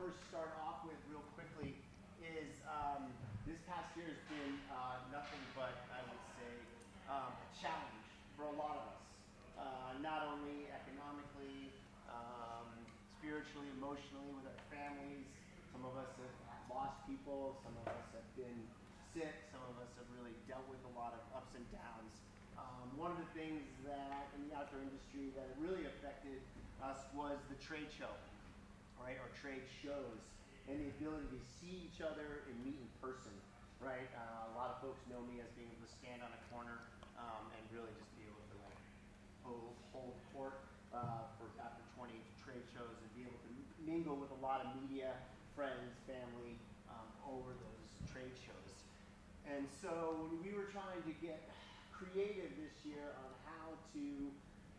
first start off with real quickly is this past year has been nothing but, I would say, a challenge for a lot of us. Not only economically, spiritually, emotionally, with our families. Some of us have lost people, some of us have been sick, some of us have really dealt with a lot of ups and downs. One of the things that in the outdoor industry that really affected us was the trade show, right, or trade shows, and the ability to see each other and meet in person, right? A lot of folks know me as being able to stand on a corner and really just be able to like hold court for after 20 trade shows and be able to mingle with a lot of media, friends, family over those trade shows. And so when we were trying to get creative this year on how to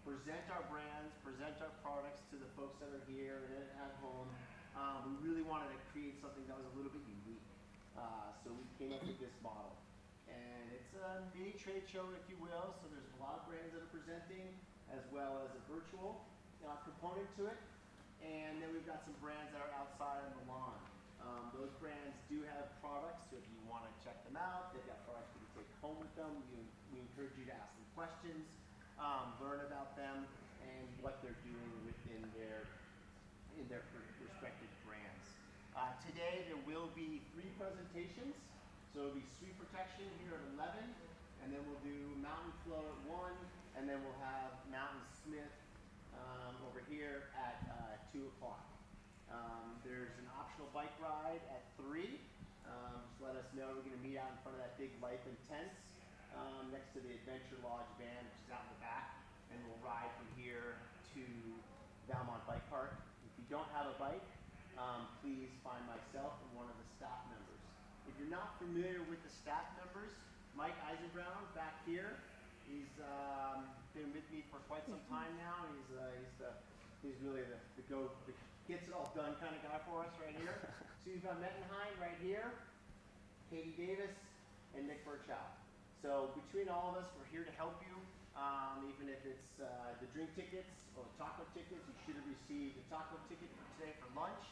present our brands, present our products to the folks that are here and at home, we really wanted to create something that was a little bit unique. So we came up with this model. And it's a mini trade show, if you will, so there's a lot of brands that are presenting, as well as a virtual component to it. And then we've got some brands that are outside on the lawn. Those brands do have products, so if you want to check them out, they've got products you can take home with them. We encourage you to ask them questions, learn about them, and what they're doing within their respective brands. Today there will be 3 presentations. So it'll be sweep protection here at 11, and then we'll do mountain flow at 1, and then we'll have mountain smith over here at 2 o'clock. There's an optional bike ride at 3. Just let us know. We're going to meet out in front of that big life and tents next to the Adventure Lodge van, which is out in the back, and we'll ride from here to Valmont Bike Park. If you don't have a bike, please find myself and one of the staff members. If you're not familiar with the staff members, Mike Eisenbrown back here, he's been with me for quite some time now. He's really the gets it all done kind of guy for us right here. Susie Van Mettenheim right here, Katie Davis, and Nick Burchow. So between all of us, we're here to help you. Even if it's the drink tickets or the taco tickets, you should have received a taco ticket for today for lunch.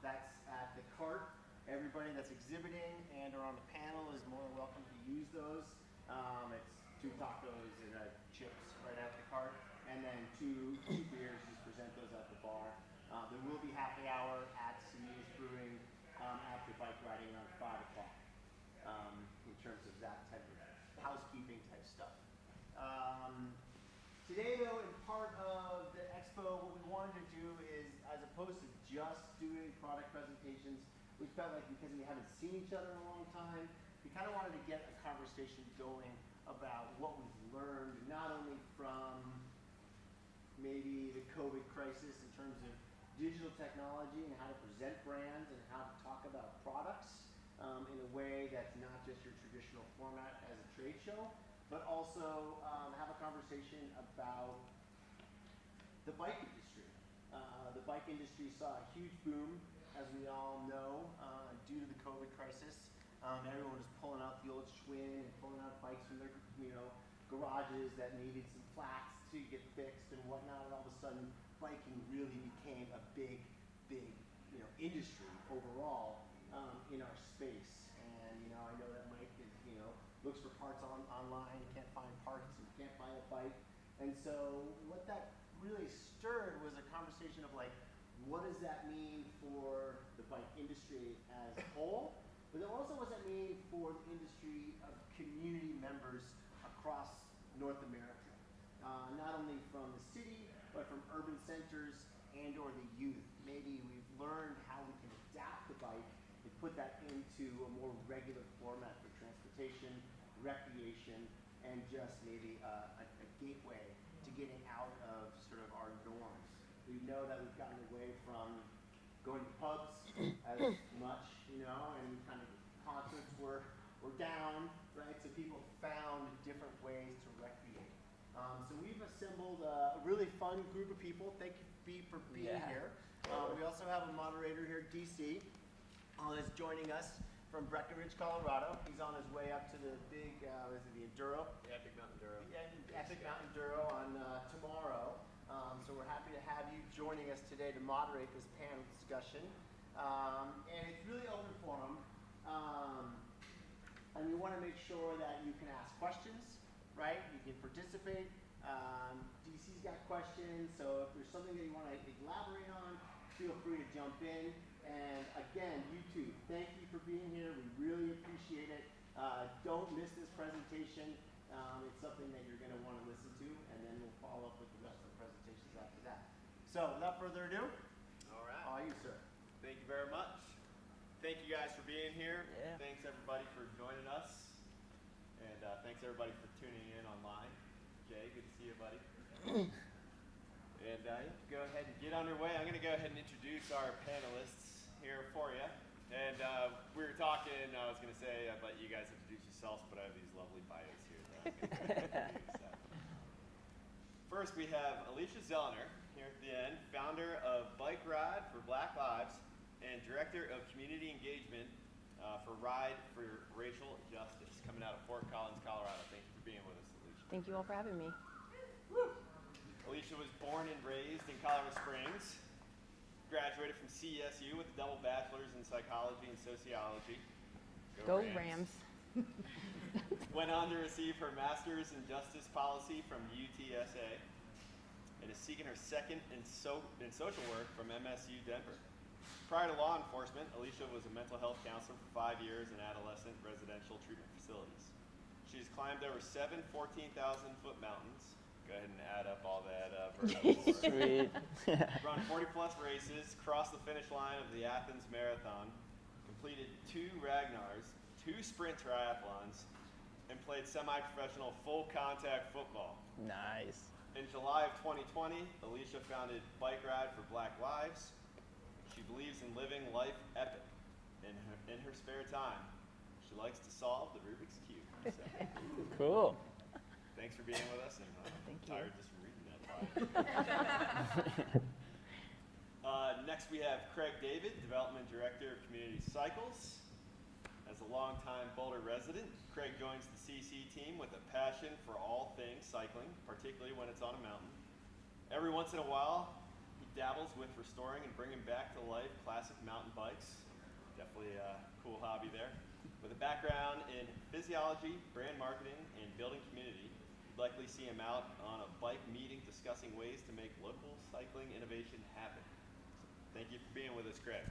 That's at the cart. Everybody that's exhibiting and or on the panel is more than welcome to use those. It's 2 tacos and chips right at the cart, and then two beers. Just present those at the bar. There will be happy hour at Simi's Brewing after bike riding around 5 o'clock in terms of that type of housekeeping type stuff. Today though, in part of the Expo, what we wanted to do is, as opposed to just doing product presentations, we felt like because we haven't seen each other in a long time, we kind of wanted to get a conversation going about what we've learned, not only from maybe the COVID crisis in terms of digital technology and how to present brands and how to talk about products in a way that's not just your traditional format as a trade show, but also have a conversation about the bike industry. The bike industry saw a huge boom, as we all know, due to the COVID crisis. Everyone was pulling out the old Schwinn and pulling out bikes from their garages that needed some flats to get fixed and whatnot, and all of a sudden biking really became a big industry overall in our space. And I know that Mike is, looks for parts online, can't find parts and can't buy a bike. And so what that really stirred was a conversation of like, what does that mean for the bike industry as a whole? But then also what does that mean for the industry of community members across North America? Not only from the city, but from urban centers and or the youth. Maybe we've learned how we can adapt the bike and put that into a more regular format for transportation, recreation, and just maybe a gateway to getting out of sort of our norms. We know that we've gotten away from going to pubs as much, and kind of concerts were down, right? So people found different ways to recreate. So we've assembled a really fun group of people. Thank you, B, for being here. We also have a moderator here, DC, that's joining us from Breckenridge, Colorado. He's on his way up to the big, is it the Enduro? The Epic Mountain Enduro. The Epic Mountain Enduro on tomorrow. So we're happy to have you joining us today to moderate this panel discussion. And it's really open forum. And we want to make sure that you can ask questions, right? You can participate. DC's got questions, so if there's something that you want to elaborate on, feel free to jump in. And again, YouTube, thank you for being here. We really appreciate it. Don't miss this presentation. It's something that you're going to want to listen to, and then we'll follow up with the rest of the presentations after that. So without further ado, all right. All you, sir. Thank you very much. Thank you guys for being here. Yeah. Thanks everybody for joining us. And thanks everybody for tuning in online. Jay, good to see you, buddy. And go ahead and get underway. I'm going to go ahead and introduce our panelists here for you. And we were talking, I was going to say, I'd let you guys introduce yourselves, but I have these lovely bios here that I'm going to introduce. First, we have Alisha Zellner here at the end, founder of Bike Ride for Black Lives and Director of Community Engagement for Ride for Racial Justice, coming out of Fort Collins, Colorado. Thank you for being with us, Alisha. Thank you all for having me. Woo. Alisha was born and raised in Colorado Springs, graduated from CSU with a double bachelor's in psychology and sociology. Go Rams. Went on to receive her master's in justice policy from UTSA and is seeking her second in social work from MSU Denver. Prior to law enforcement, Alisha was a mental health counselor for 5 years in adolescent residential treatment facilities. She's climbed over 7 14,000-foot mountains. Go ahead and add up all that Sweet. Run 40-plus races, crossed the finish line of the Athens Marathon, completed 2 Ragnars, 2 sprint triathlons, and played semi-professional full-contact football. Nice. In July of 2020, Alisha founded Bike Ride for Black Lives. She believes in living life epic. In her spare time, she likes to solve the Rubik's Cube. So. Cool. Thanks for being with us, and I'm tired just from reading that bio. Next, we have Craig David, Development Director of Community Cycles. As a longtime Boulder resident, Craig joins the CC team with a passion for all things cycling, particularly when it's on a mountain. Every once in a while, he dabbles with restoring and bringing back to life classic mountain bikes. Definitely a cool hobby there. With a background in physiology, brand marketing, and building community, you'd likely see him out on a bike meeting discussing ways to make local cycling innovation happen. So, thank you for being with us, Craig.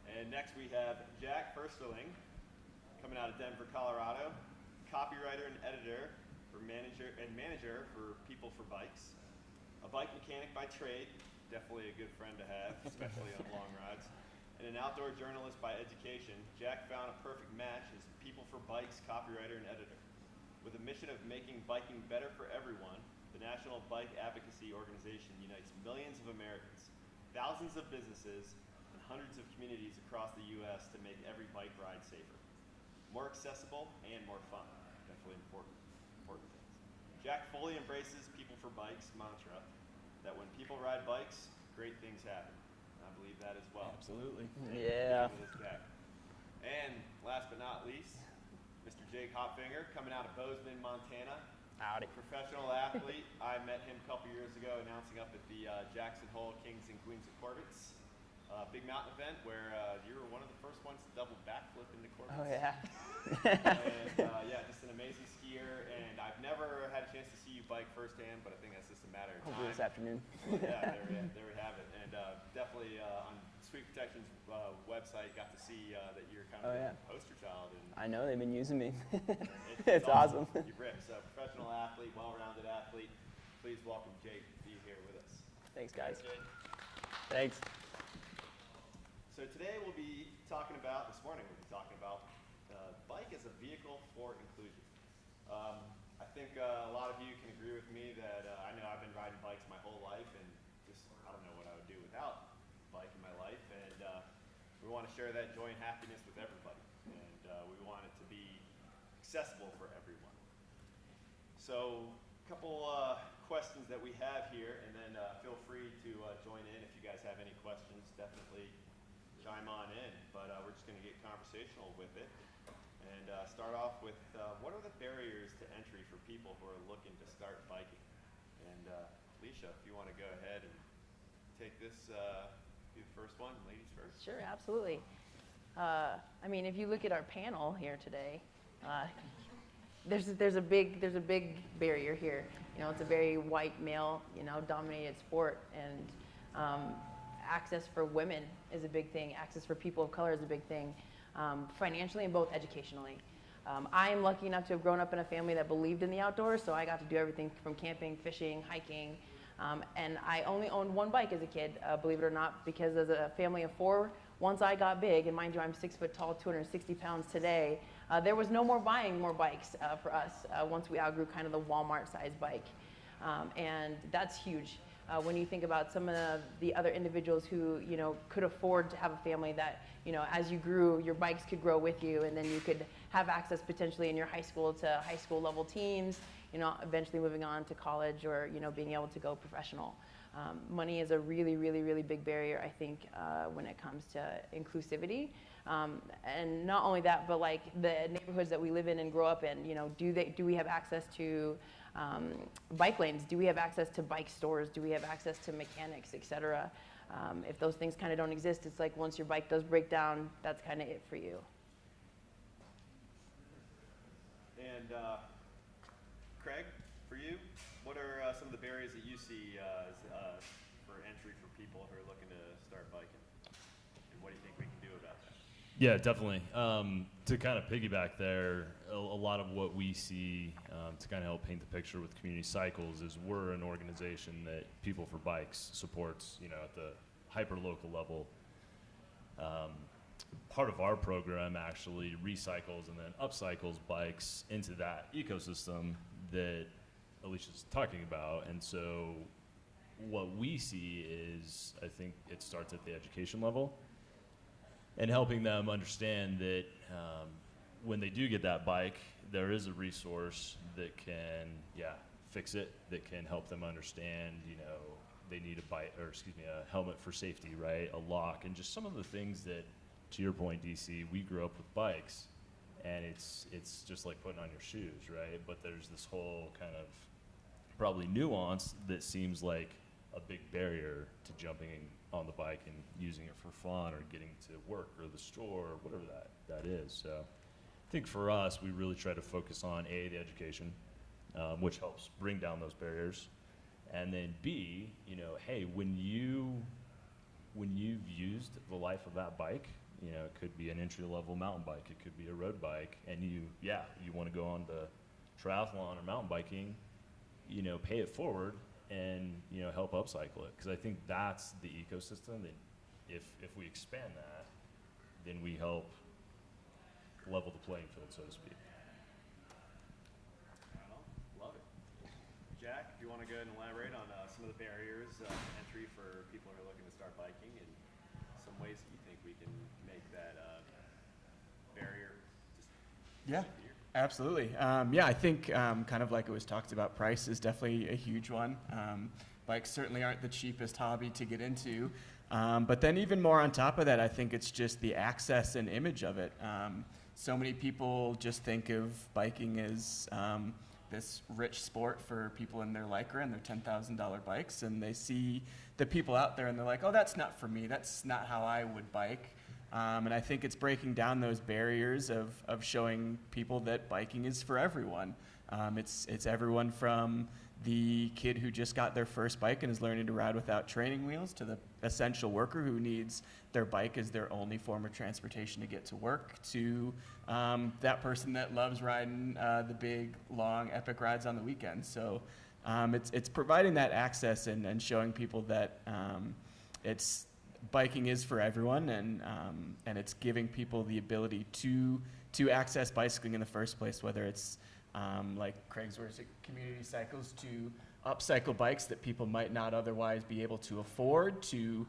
And next we have Jack Foersterling, coming out of Denver, Colorado, copywriter and editor for manager for PeopleForBikes, a bike mechanic by trade, definitely a good friend to have, especially on long rides, and an outdoor journalist by education. Jack found a perfect match as PeopleForBikes copywriter and editor. With a mission of making biking better for everyone, the National Bike Advocacy Organization unites millions of Americans, thousands of businesses, and hundreds of communities across the U.S. to make every bike ride safer, more accessible, and more fun. Definitely important things. Jack fully embraces PeopleForBikes mantra that when people ride bikes, great things happen. I believe that as well. Absolutely. And Yeah. And last but not least, Mr. Jake Hopfinger, coming out of Bozeman, Montana. Howdy. Professional athlete. I met him a couple years ago announcing up at the Jackson Hole Kings and Queens of Corbett's big mountain event where you were one of the first ones to double backflip into Corbett's. Oh, yeah. And yeah, just an amazing skier. And I've never had a chance to see you bike firsthand, but I think that's just a matter of time. Hopefully this afternoon. Yeah, there we have it. And definitely on Sweet Protection's website, got to see that you're kind of a poster child. And I know, they've been using me. it's awesome. You rip. So professional athlete, well-rounded athlete. Please welcome Jake to be here with us. Thanks, guys. Thanks, Thanks. So today we'll be talking about, this morning we'll be talking about bike as a vehicle for inclusion. I think a lot of you can agree with me that I know I've been riding bikes my whole life and just I don't know what I would do without a bike in my life. And we want to share that joy and happiness with everybody. And we want it to be accessible for everyone. So a couple questions that we have here, and then feel free to join in if you guys have any questions. Definitely chime on in, but we're just going to get conversational with it. And start off with what are the barriers to entry for people who are looking to start biking? And Alisha, if you want to go ahead and take this, be the first one, ladies first. Sure, absolutely. I mean, if you look at our panel here today, there's a big barrier here. You know, it's a very white male, you know, dominated sport, and access for women is a big thing. Access for people of color is a big thing, financially and both educationally. I am lucky enough to have grown up in a family that believed in the outdoors, so I got to do everything from camping, fishing, hiking, and I only owned one bike as a kid, believe it or not, because as a family of four, once I got big, and mind you, I'm 6 foot tall, 260 pounds today, there was no more buying more bikes for us once we outgrew kind of the Walmart-sized bike, and that's huge. When you think about some of the other individuals who, you know, could afford to have a family that, you know, as you grew, your bikes could grow with you, and then you could have access potentially in your high school to high school level teams, you know, eventually moving on to college or, you know, being able to go professional. Money is a really, really, really big barrier, I think, when it comes to inclusivity. And not only that, but like the neighborhoods that we live in and grow up in, you know, do we have access to bike lanes? Do we have access to bike stores? Do we have access to mechanics, et cetera? If those things kind of don't exist, it's like once your bike does break down, that's kind of it for you. And Craig, for you, what are some of the barriers that you see for entry for people who are looking to start biking? And what do you think we can do about that? Yeah, definitely. To kind of piggyback there, a lot of what we see to kind of help paint the picture with Community Cycles is we're an organization that PeopleForBikes supports, you know, at the hyper-local level. Part of our program actually recycles and then upcycles bikes into that ecosystem that Alicia's talking about. And so what we see is, I think it starts at the education level and helping them understand that when they do get that bike, there is a resource that can, fix it, that can help them understand, you know, they need a helmet for safety, right? A lock, and just some of the things that, to your point, DC, we grew up with bikes, and it's just like putting on your shoes, right? But there's this whole kind of probably nuance that seems like a big barrier to jumping on the bike and using it for fun or getting to work or the store or whatever that is. So I think for us, we really try to focus on A, the education, which helps bring down those barriers, and then B, you know, hey, when you've used the life of that bike, you know, it could be an entry-level mountain bike, it could be a road bike, and you want to go on to triathlon or mountain biking, you know, pay it forward and, you know, help upcycle it. Because I think that's the ecosystem that if we expand that, then we help level the playing field, so to speak. Love it. Jack, if you want to go ahead and elaborate on some of the barriers entry for people who are looking to start biking and some ways that you think we can make that barrier just disappear. Absolutely. I think kind of like it was talked about, price is definitely a huge one. Bikes certainly aren't the cheapest hobby to get into. But then even more on top of that, I think it's just the access and image of it. So many people just think of biking as this rich sport for people in their Lycra and their $10,000 bikes, and they see the people out there and they're like, oh, that's not for me. That's not how I would bike. And I think it's breaking down those barriers of showing people that biking is for everyone. It's everyone from the kid who just got their first bike and is learning to ride without training wheels to the essential worker who needs their bike as their only form of transportation to get to work, to that person that loves riding the big, long, epic rides on the weekend. So it's providing that access and showing people that biking is for everyone, and it's giving people the ability to access bicycling in the first place, whether it's like Craig's words at Community Cycles, to upcycle bikes that people might not otherwise be able to afford, to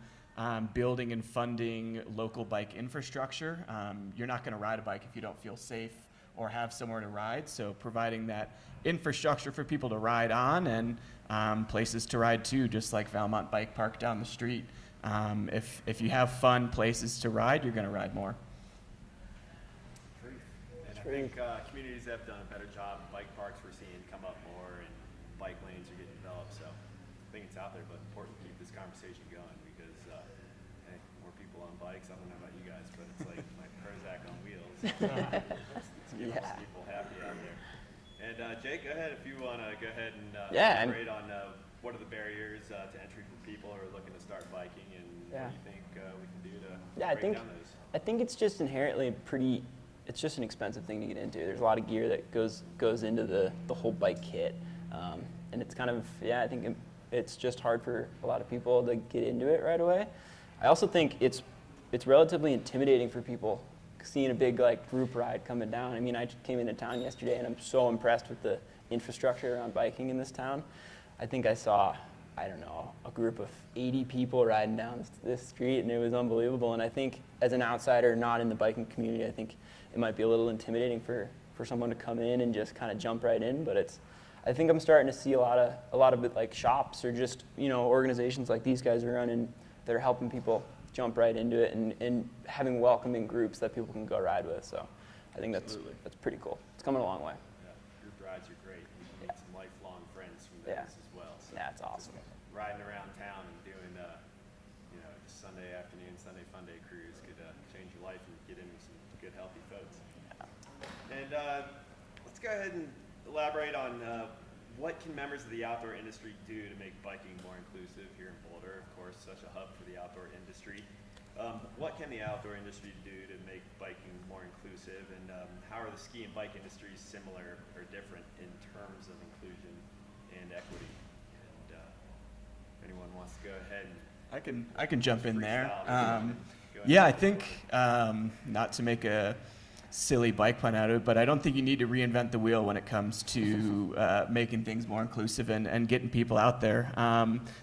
building and funding local bike infrastructure. You're not going to ride a bike if you don't feel safe or have somewhere to ride, so providing that infrastructure for people to ride on and places to ride to, just like Valmont Bike Park down the street. If you have fun places to ride, you're going to ride more. And I think communities have done a better job. Bike parks we're seeing come up more, and bike lanes are getting developed. So I think it's it's out there, but important to keep this conversation going because hey, more people on bikes. I don't know about you guys, but it's like my Prozac on wheels. Get more people happy out there. And Jake, go ahead if you want to go ahead and elaborate on what are the barriers to entry for people who are looking to start biking, and what do you think we can do to break down those? I think it's just inherently it's just an expensive thing to get into. There's a lot of gear that goes into the whole bike kit. And it's kind of, I think it's just hard for a lot of people to get into it right away. I also think it's relatively intimidating for people seeing a big like group ride coming down. I mean, I came into town yesterday and I'm so impressed with the infrastructure around biking in this town. I think I saw, I don't know, a group of 80 people riding down this street, and it was unbelievable. And I think as an outsider not in the biking community, I think it might be a little intimidating for someone to come in and just kind of jump right in, but I think I'm starting to see a lot of it, like shops or just, organizations like these guys are running that are helping people jump right into it and having welcoming groups that people can go ride with. So I think that's pretty cool. It's coming a long way. Yeah, group rides are great. You can meet some lifelong friends from those as well. So yeah, it's awesome. Riding around town and doing, just Sunday afternoon, Sunday fun day cruise could change your life and get into some good, healthy folks. Yeah. And let's go ahead and elaborate on what can members of the outdoor industry do to make biking more inclusive here in Boulder, of course, such a hub for the outdoor industry. What can the outdoor industry do to make biking more inclusive, and how are the ski and bike industries similar or different in terms of inclusion and equity? And if anyone wants to go ahead and I can jump in there. Yeah, I think not to make a silly bike pun out of it, but I don't think you need to reinvent the wheel when it comes to making things more inclusive and getting people out there.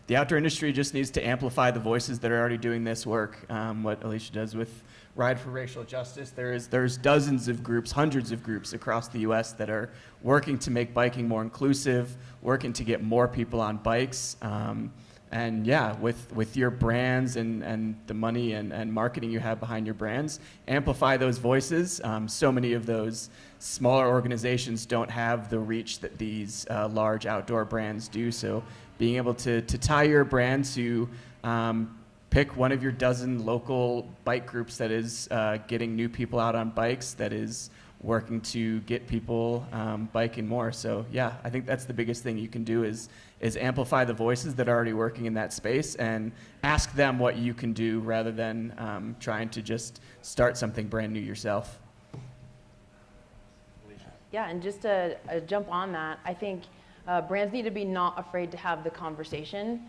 The outdoor industry just needs to amplify the voices that are already doing this work. What Alisha does with Ride for Racial Justice, there's dozens of groups, hundreds of groups across the U.S. that are working to make biking more inclusive, working to get more people on bikes. And yeah, with your brands and the money and marketing you have behind your brands, amplify those voices. So many of those smaller organizations don't have the reach that these large outdoor brands do. So being able to tie your brand to pick one of your dozen local bike groups that is getting new people out on bikes, that is working to get people biking more. So yeah, I think that's the biggest thing you can do is amplify the voices that are already working in that space and ask them what you can do rather than trying to just start something brand new yourself. Yeah, and just to jump on that, I think brands need to be not afraid to have the conversation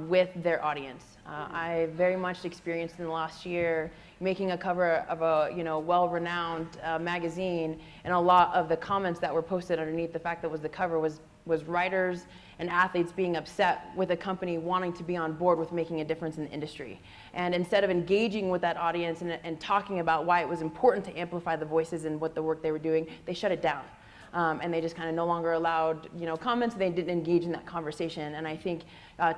with their audience. I very much experienced in the last year making a cover of a well-renowned magazine, and a lot of the comments that were posted underneath the fact that was the cover was riders and athletes being upset with a company wanting to be on board with making a difference in the industry. And instead of engaging with that audience and talking about why it was important to amplify the voices and what the work they were doing, they shut it down. And they just kind of no longer allowed comments. They didn't engage in that conversation. And I think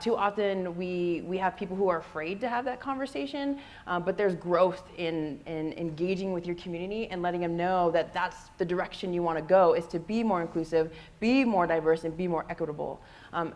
too often we have people who are afraid to have that conversation, but there's growth in engaging with your community and letting them know that that's the direction you want to go, is to be more inclusive, be more diverse, and be more equitable.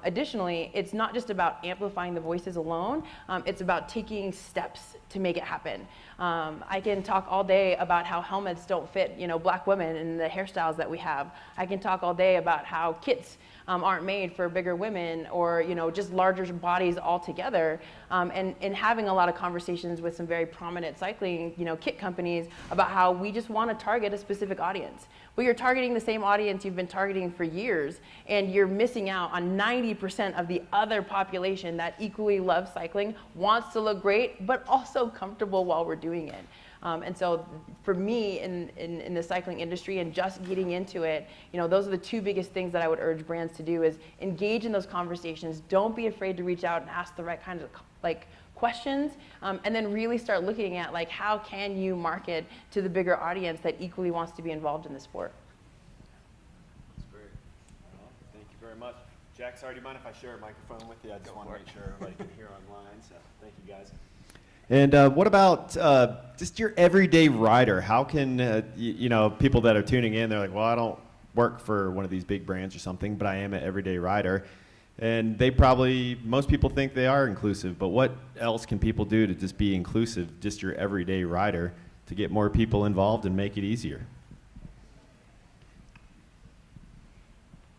Additionally, it's not just about amplifying the voices alone, it's about taking steps to make it happen. I can talk all day about how helmets don't fit black women and the hairstyles that we have. I can talk all day about how kits aren't made for bigger women, or just larger bodies altogether, and having a lot of conversations with some very prominent cycling kit companies about how we just want to target a specific audience. But you're targeting the same audience you've been targeting for years, and you're missing out on 90% of the other population that equally loves cycling, wants to look great, but also comfortable while we're doing it. And so for me in the cycling industry and just getting into it, those are the two biggest things that I would urge brands to do, is engage in those conversations. Don't be afraid to reach out and ask the right kinds of questions, and then really start looking at how can you market to the bigger audience that equally wants to be involved in the sport. That's great. Well, thank you very much. Jack, sorry, do you mind if I share a microphone with you? I just want to make sure everybody can hear online, so thank you guys. And what about just your everyday rider? How can, people that are tuning in, they're like, well, I don't work for one of these big brands or something, but I am an everyday rider. And most people think they are inclusive, but what else can people do to just be inclusive, just your everyday rider, to get more people involved and make it easier?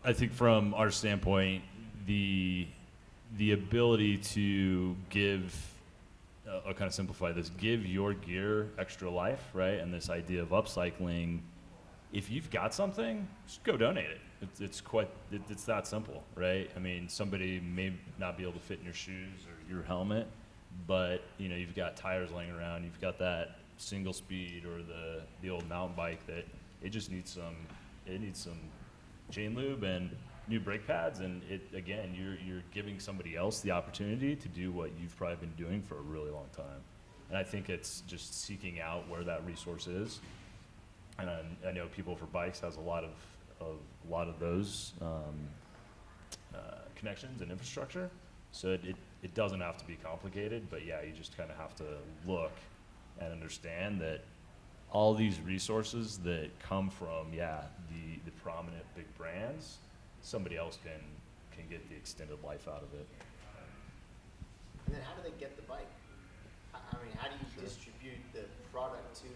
I think from our standpoint, the ability to give, I'll kind of simplify this, give your gear extra life, right? And this idea of upcycling, if you've got something, just go donate it. It's that simple, right? I mean, somebody may not be able to fit in your shoes or your helmet, but you know, you've got tires laying around, you've got that single speed or the old mountain bike that it just needs some chain lube and new brake pads, and again, you're giving somebody else the opportunity to do what you've probably been doing for a really long time. And I think it's just seeking out where that resource is. And I know PeopleForBikes has a lot of those connections and infrastructure. So it doesn't have to be complicated, but yeah, you just kind of have to look and understand that all these resources that come from, the prominent big brands, somebody else can get the extended life out of it. And then how do they get the bike? I mean, how do you distribute the product to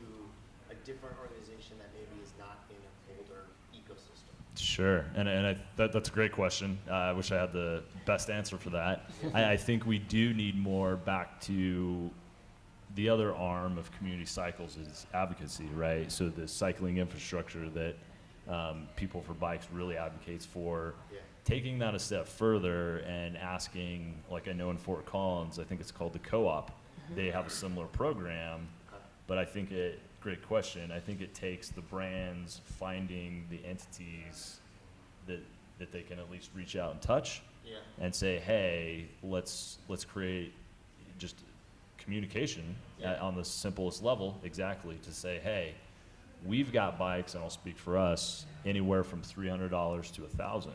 a different organization that maybe is not in a older ecosystem? Sure, and that's a great question. I wish I had the best answer for that. I think we do need more back to the other arm of community cycles is advocacy, right? So the cycling infrastructure that PeopleForBikes really advocates for, taking that a step further and asking, like I know in Fort Collins, I think it's called the Co-op, they have a similar program, but I think great question, I think it takes the brands finding the entities that they can at least reach out and touch and say, hey, let's create just communication on the simplest level, exactly, to say, hey, we've got bikes, and I'll speak for us, anywhere from $300 to $1,000.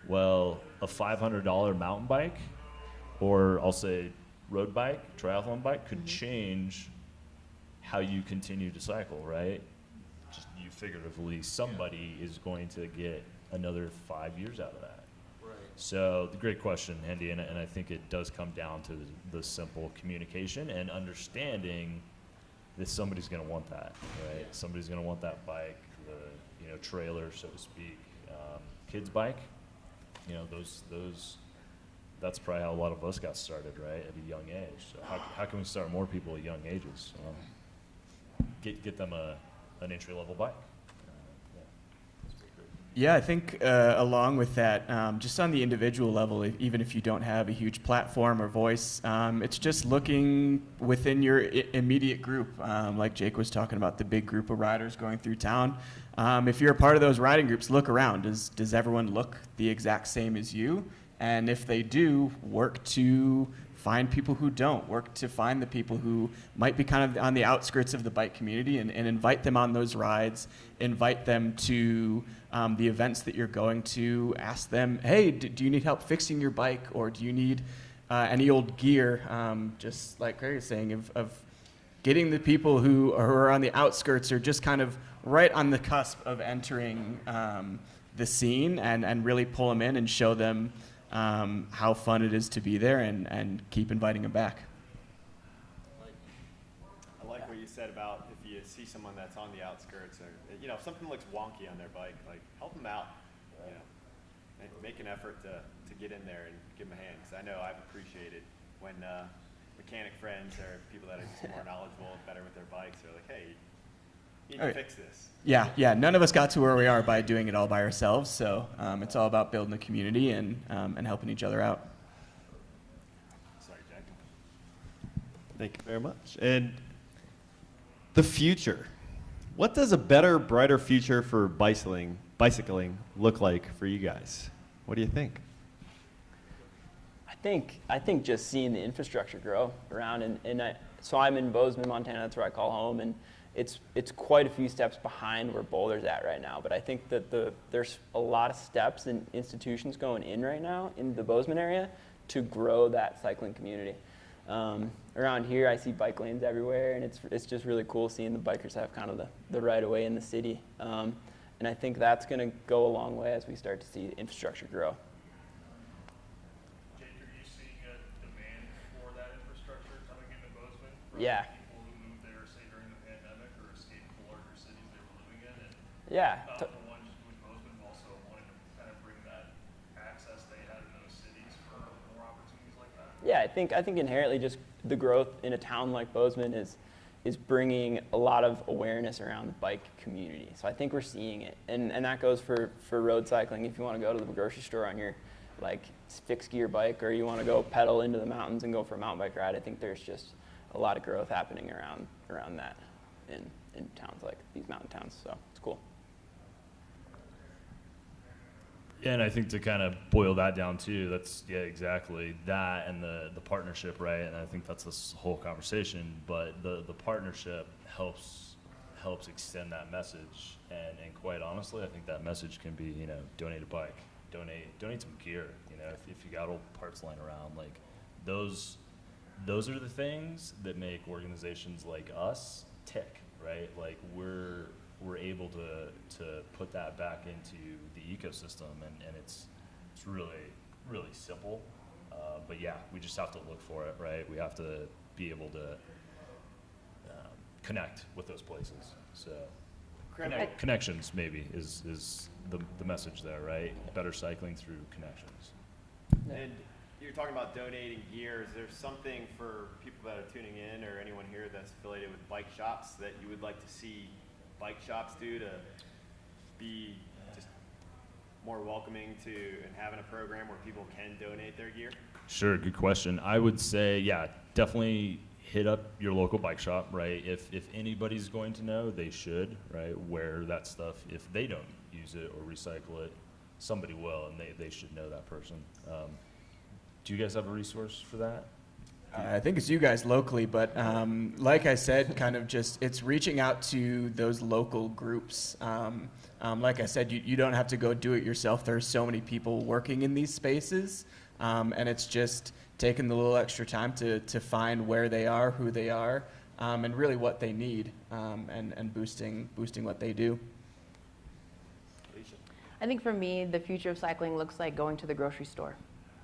Well, a $500 mountain bike, or I'll say road bike, triathlon bike, could change how you continue to cycle, right? Just you figuratively, somebody is going to get another 5 years out of that. So the great question, Andy, and I think it does come down to the simple communication and understanding that somebody's going to want that, right? Somebody's going to want that bike, the trailer, so to speak, kids bike. Those. That's probably how a lot of us got started, right, at a young age. So how can we start more people at young ages? Get them an entry level bike. Yeah, I think along with that, just on the individual level, even if you don't have a huge platform or voice, it's just looking within your immediate group. Like Jake was talking about, the big group of riders going through town. If you're a part of those riding groups, look around. Does everyone look the exact same as you? And if they do, work to find people who don't, work to find the people who might be kind of on the outskirts of the bike community and invite them on those rides, invite them to the events that you're going to, ask them, hey, do you need help fixing your bike, or do you need any old gear, just like Craig is saying, of getting the people who are on the outskirts or just kind of right on the cusp of entering the scene and really pull them in and show them how fun it is to be there and keep inviting them back. I like what you said about if you see someone that's on the outskirts, or if something looks wonky on their bike, like help them out. Make an effort to get in there and give them a hand. Because I know I've appreciated when mechanic friends or people that are just more knowledgeable, better with their bikes, are like, hey, you need to fix this. Yeah. None of us got to where we are by doing it all by ourselves. So it's all about building a community and helping each other out. Sorry, Jack. Thank you very much. And the future. What does a better, brighter future for bicycling look like for you guys? What do you think? I think just seeing the infrastructure grow around, so I'm in Bozeman, Montana. That's where I call home, and it's quite a few steps behind where Boulder's at right now. But I think that there's a lot of steps and institutions going in right now in the Bozeman area to grow that cycling community. Around here, I see bike lanes everywhere, and it's just really cool seeing the bikers have kind of the right of way in the city. And I think that's going to go a long way as we start to see infrastructure grow. Yeah. People who moved there, say, during the pandemic or escaped the larger cities they were living in, and Yeah. found the one just with Bozeman also wanted to kind of bring that access they had in those cities for more opportunities like that. Yeah, I think inherently just the growth in a town like Bozeman is bringing a lot of awareness around the bike community. So I think we're seeing it, and that goes for road cycling. If you want to go to the grocery store on your like fixed gear bike, or you want to go pedal into the mountains and go for a mountain bike ride, I think there's just a lot of growth happening around that in towns like these mountain towns. So it's cool. Yeah, and I think to kind of boil that down too, that's, yeah, exactly that, and the partnership, right? And I think that's this whole conversation, but the partnership helps extend that message, and quite honestly, I think that message can be, donate a bike, donate some gear, if you got old parts lying around, like those are the things that make organizations like us tick, right? Like we're able to put that back into the ecosystem, and it's really, really simple. But yeah, we just have to look for it, right? We have to be able to connect with those places. So connections maybe is the message there, right? Better cycling through connections. And you're talking about donating gear. Is there something for people that are tuning in, or anyone here that's affiliated with bike shops, that you would like to see bike shops do to be just more welcoming to and having a program where people can donate their gear? Sure, good question. I would say, yeah, definitely hit up your local bike shop, right? If anybody's going to know, they should, right? Wear that stuff. If they don't use it or recycle it, somebody will, and they should know that person. Do you guys have a resource for that? I think it's you guys locally, but like I said, kind of just it's reaching out to those local groups. Like I said, you don't have to go do it yourself. There are so many people working in these spaces, and it's just taking the little extra time to find where they are, who they are, and really what they need, and boosting what they do. I think for me, the future of cycling looks like going to the grocery store.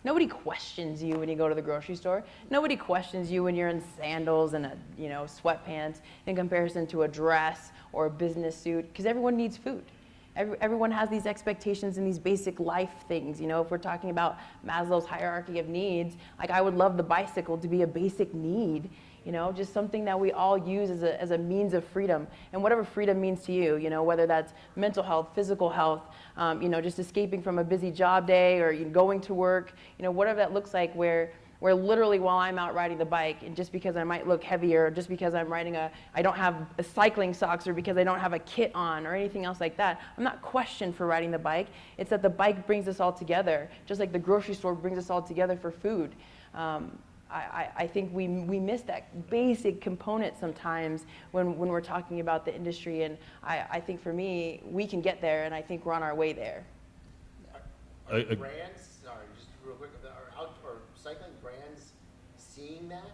Nobody questions you when you go to the grocery store. Nobody questions you when you're in sandals and sweatpants in comparison to a dress or a business suit, because everyone needs food. Everyone has these expectations and these basic life things. If we're talking about Maslow's hierarchy of needs, like I would love the bicycle to be a basic need, just something that we all use as a means of freedom, and whatever freedom means to you, whether that's mental health, physical health, just escaping from a busy job day, or going to work, whatever that looks like, where literally while I'm out riding the bike, and just because I might look heavier, just because I'm I don't have a cycling socks, or because I don't have a kit on, or anything else like that, I'm not questioned for riding the bike. It's that the bike brings us all together, just like the grocery store brings us all together for food. I think we miss that basic component sometimes when we're talking about the industry, and I think for me, we can get there, and I think we're on our way there. Are brands, sorry, just real quick, are outdoor cycling brands seeing that?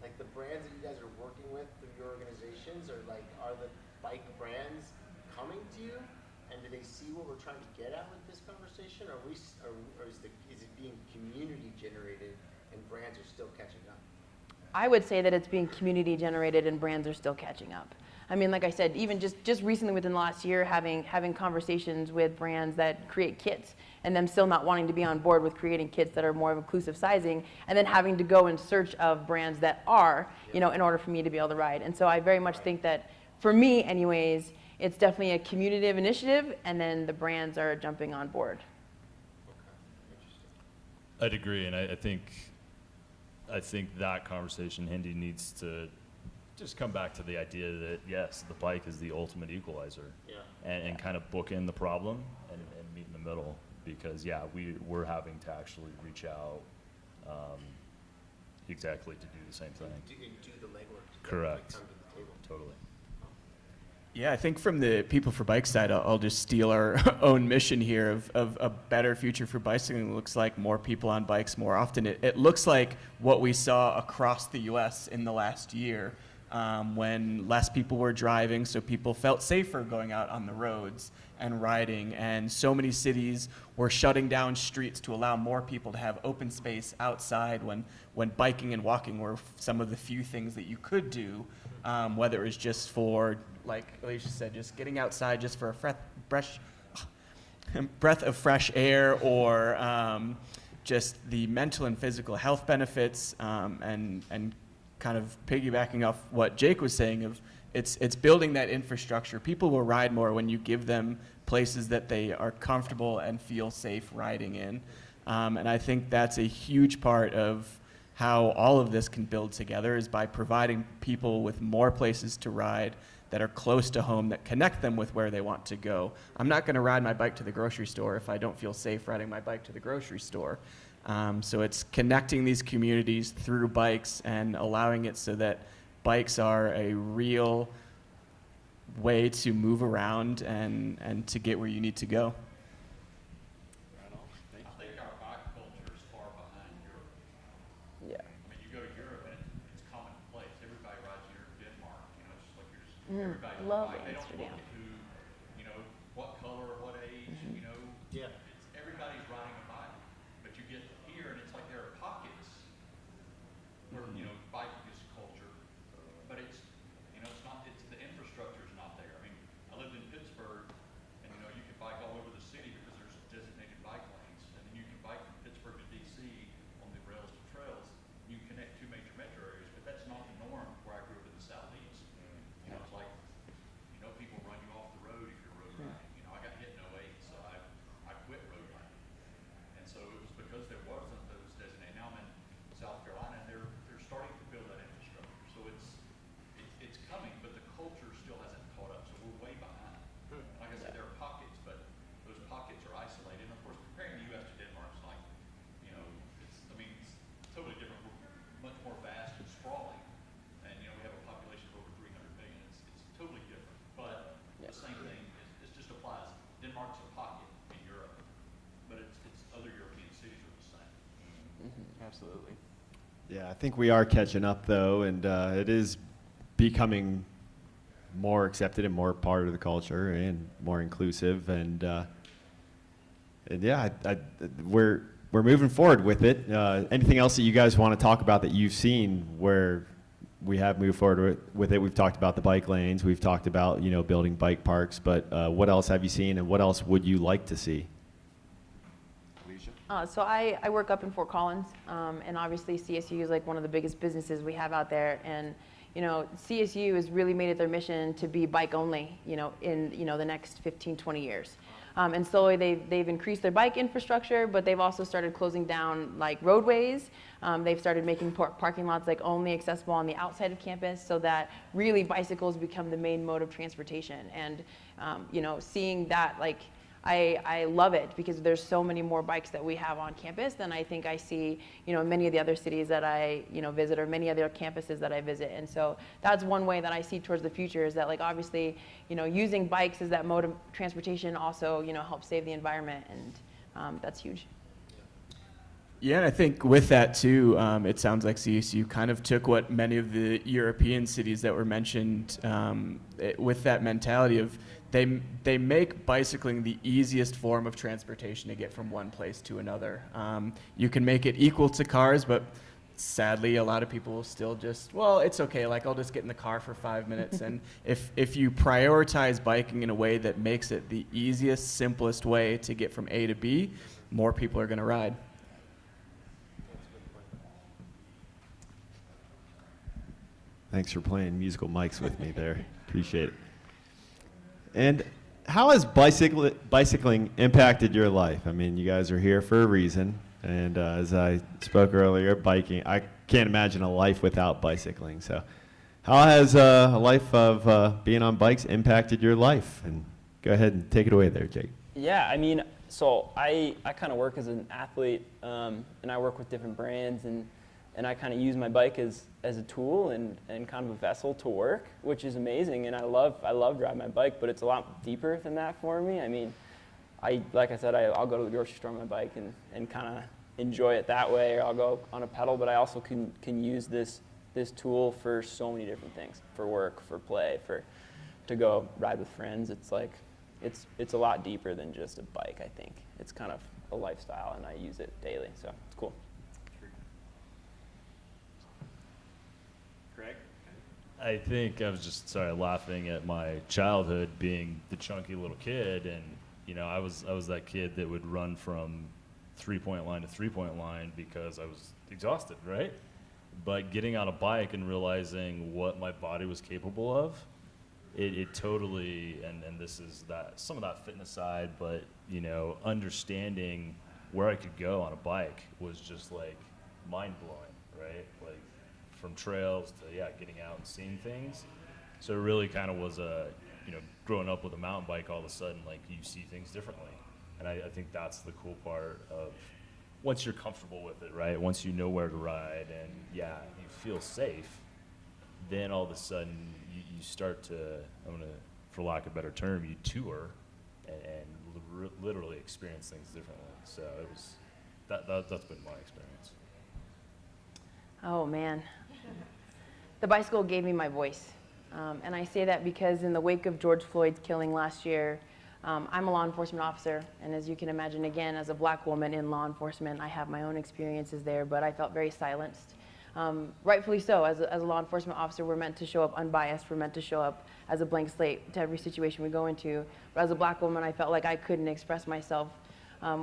Like the brands that you guys are working with through your organizations, are the bike brands coming to you? And do they see what we're trying to get at with this conversation? Or is it being community generated and brands are still catching up? I would say that it's being community generated and brands are still catching up. I mean, like I said, even just recently within the last year, having conversations with brands that create kits, and them still not wanting to be on board with creating kits that are more of inclusive sizing, and then having to go in search of brands that are, in order for me to be able to ride. And so I very much think that, for me anyways, it's definitely a community initiative, and then the brands are jumping on board. I'd agree, and I think that conversation, Hindi, needs to just come back to the idea that, yes, the bike is the ultimate equalizer, and kind of book in the problem and meet in the middle, because, yeah, we're having to actually reach out exactly to do the same thing. Do the legwork. Correct. Come to the table. Totally. Yeah, I think from the People for Bikes side, I'll just steal our own mission here of a better future for bicycling. It looks like more people on bikes more often. It looks like what we saw across the U.S. in the last year. when less people were driving, so people felt safer going out on the roads and riding. And so many cities were shutting down streets to allow more people to have open space outside when biking and walking were some of the few things that you could do, whether it was just for, like Alisha said, just getting outside just for a breath of fresh air, or just the mental and physical health benefits, and kind of piggybacking off what Jake was saying of it's building that infrastructure. People will ride more when you give them places that they are comfortable and feel safe riding in. And I think that's a huge part of how all of this can build together, is by providing people with more places to ride that are close to home, that connect them with where they want to go. I'm not going to ride my bike to the grocery store if I don't feel safe riding my bike to the grocery store. So it's connecting these communities through bikes and allowing it so that bikes are a real way to move around and to get where you need to go. I think our bike culture is far behind Europe. Yeah. I mean, you go to Europe and it's commonplace. Everybody rides here in Denmark. You know, it's just like everybody on a Love bike. They don't look Amsterdam. at who, you know, what color, what age, you know. Yeah. It's everybody's riding a bike. But you get here and it's like there are pockets where, you know, biking is culture. But it's, you know, it's not, it's the infrastructure is not there. I mean, I lived in Pittsburgh and, you know, you can bike all over the city because there's designated bike lanes. And then you can bike from Pittsburgh to DC on the rails to trails. You can connect two major metro areas, but that's not the norm where I grew up in the Southeast. You know, it's like, you know, people run you off the road if you're road riding. You know, I got hit in '08, so I quit road riding. And so it was because there wasn't those designated. Now I'm in South Carolina and they're starting to build that infrastructure. So it's coming, but the culture still hasn't caught up. So we're way behind. Like I said, there are pockets, but those pockets are isolated. And of course, comparing the U.S. to Denmark is like, you know, it's totally different. We're much more vast and sprawling. And, you know, we have a population of over 300 million. It's totally different. But the same thing, it just applies. Denmark's a pocket in Europe, but it's other European cities are the same. Absolutely. Yeah, I think we are catching up though, and it is becoming more accepted and more part of the culture and more inclusive, and yeah, we're moving forward with it. Anything else that you guys want to talk about that you've seen where we have moved forward with it? We've talked about the bike lanes, we've talked about, you know, building bike parks, but what else have you seen, and what else would you like to see? So I work up in Fort Collins, and obviously CSU is like one of the biggest businesses we have out there. And, you know, CSU has really made it their mission to be bike only, you know, in, you know, the next 15, 20 years. And slowly they've increased their bike infrastructure, but they've also started closing down like roadways. They've started making parking lots like only accessible on the outside of campus, so that really bicycles become the main mode of transportation. And, you know, seeing that, like, I love it because there's so many more bikes that we have on campus than I think I see, you know, in many of the other cities that I, you know, visit, or many other campuses that I visit. And so that's one way that I see towards the future, is that, like, obviously, you know, using bikes as that mode of transportation also, you know, helps save the environment, and that's huge. Yeah, and I think with that too, it sounds like CSU kind of took what many of the European cities that were mentioned, with that mentality of they make bicycling the easiest form of transportation to get from one place to another. You can make it equal to cars, but sadly, a lot of people will still just, well, it's okay, like I'll just get in the car for 5 minutes. And if you prioritize biking in a way that makes it the easiest, simplest way to get from A to B, more people are going to ride. Thanks for playing musical mics with me there. Appreciate it. And how has bicycling impacted your life? I mean, you guys are here for a reason. And as I spoke earlier, biking, I can't imagine a life without bicycling. So how has a life of being on bikes impacted your life? And go ahead and take it away there, Jake. Yeah, I mean, so I kind of work as an athlete, and I work with different brands, and I kind of use my bike as a tool and kind of a vessel to work, which is amazing. And I love driving my bike, but it's a lot deeper than that for me. I mean, like I said, I'll go to the grocery store on my bike and kind of enjoy it that way, or I'll go on a pedal, but I also can use this this tool for so many different things, for work, for play, to go ride with friends. It's like, it's a lot deeper than just a bike, I think. It's kind of a lifestyle, and I use it daily, so it's cool. Craig? I think I was just laughing at my childhood being the chunky little kid, and I was that kid that would run from 3-point line to 3-point line because I was exhausted, right? But getting on a bike and realizing what my body was capable of, it totally, and this is some of that fitness side, but understanding where I could go on a bike was just like mind blowing, right? Like from trails to getting out and seeing things. So it really kind of was growing up with a mountain bike, all of a sudden like you see things differently, and I think that's the cool part of once you're comfortable with it, right? Once you know where to ride and you feel safe, then all of a sudden you start to, for lack of a better term, you tour and literally experience things differently. So it was that's been my experience. Oh man, the bicycle gave me my voice, and I say that because in the wake of George Floyd's killing last year, I'm a law enforcement officer, and as you can imagine, again, as a black woman in law enforcement, I have my own experiences there, but I felt very silenced. Rightfully so. As a law enforcement officer, we're meant to show up unbiased. We're meant to show up as a blank slate to every situation we go into. But as a black woman, I felt like I couldn't express myself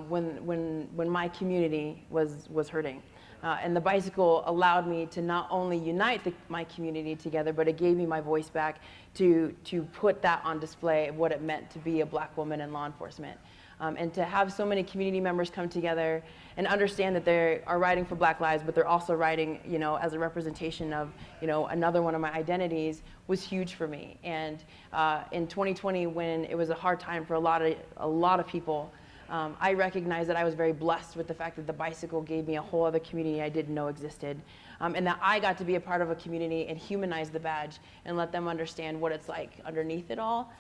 when my community was hurting. And the bicycle allowed me to not only unite my community together, but it gave me my voice back to put that on display of what it meant to be a black woman in law enforcement. And to have so many community members come together and understand that they are riding for Black lives, but they're also riding, as a representation of, another one of my identities was huge for me. And in 2020, when it was a hard time for a lot of people, I recognized that I was very blessed with the fact that the bicycle gave me a whole other community I didn't know existed. And that I got to be a part of a community and humanize the badge and let them understand what it's like underneath it all.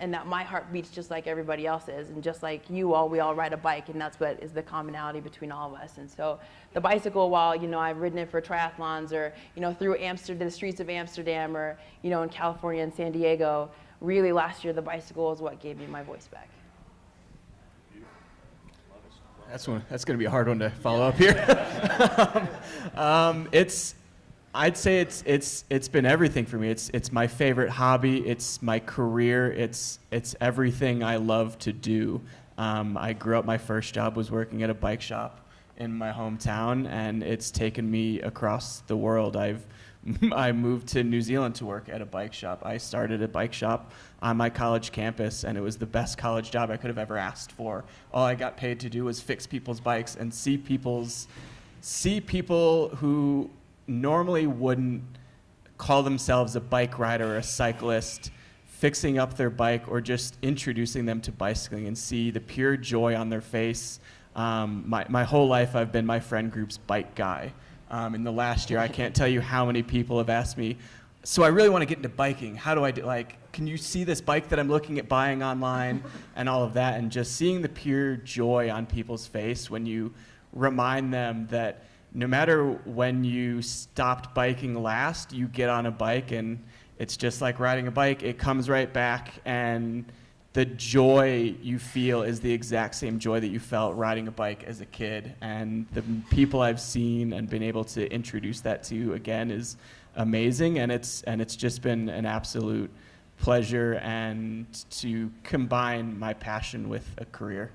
And that my heart beats just like everybody else's, and just like you all, we all ride a bike, and that's what is the commonality between all of us. And so the bicycle, while I've ridden it for triathlons or through the streets of Amsterdam or in California and San Diego, really last year the bicycle is what gave me my voice back. That's going to be a hard one to follow up here. I'd say it's been everything for me. It's my favorite hobby. It's my career. It's everything I love to do. I grew up. My first job was working at a bike shop in my hometown, and it's taken me across the world. I moved to New Zealand to work at a bike shop. I started a bike shop on my college campus, and it was the best college job I could have ever asked for. All I got paid to do was fix people's bikes and see people who normally wouldn't call themselves a bike rider or a cyclist fixing up their bike or just introducing them to bicycling, and see the pure joy on their face. My whole life I've been my friend group's bike guy. In the last year, I can't tell you how many people have asked me, so I really want to get into biking. How do I do, can you see this bike that I'm looking at buying online and all of that? And just seeing the pure joy on people's face when you remind them that no matter when you stopped biking last, you get on a bike and it's just like riding a bike. It comes right back, and the joy you feel is the exact same joy that you felt riding a bike as a kid. And the people I've seen and been able to introduce that to again is amazing. And it's just been an absolute pleasure, and to combine my passion with a career.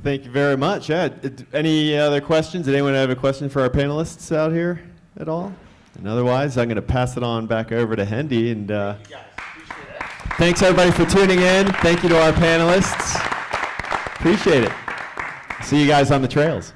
Thank you very much. Any other questions? Did anyone have a question for our panelists out here at all? And otherwise, I'm going to pass it on back over to Hendy. And Thank you guys. Appreciate that. thanks everybody for tuning in. Thank you to our panelists. Appreciate it. See you guys on the trails.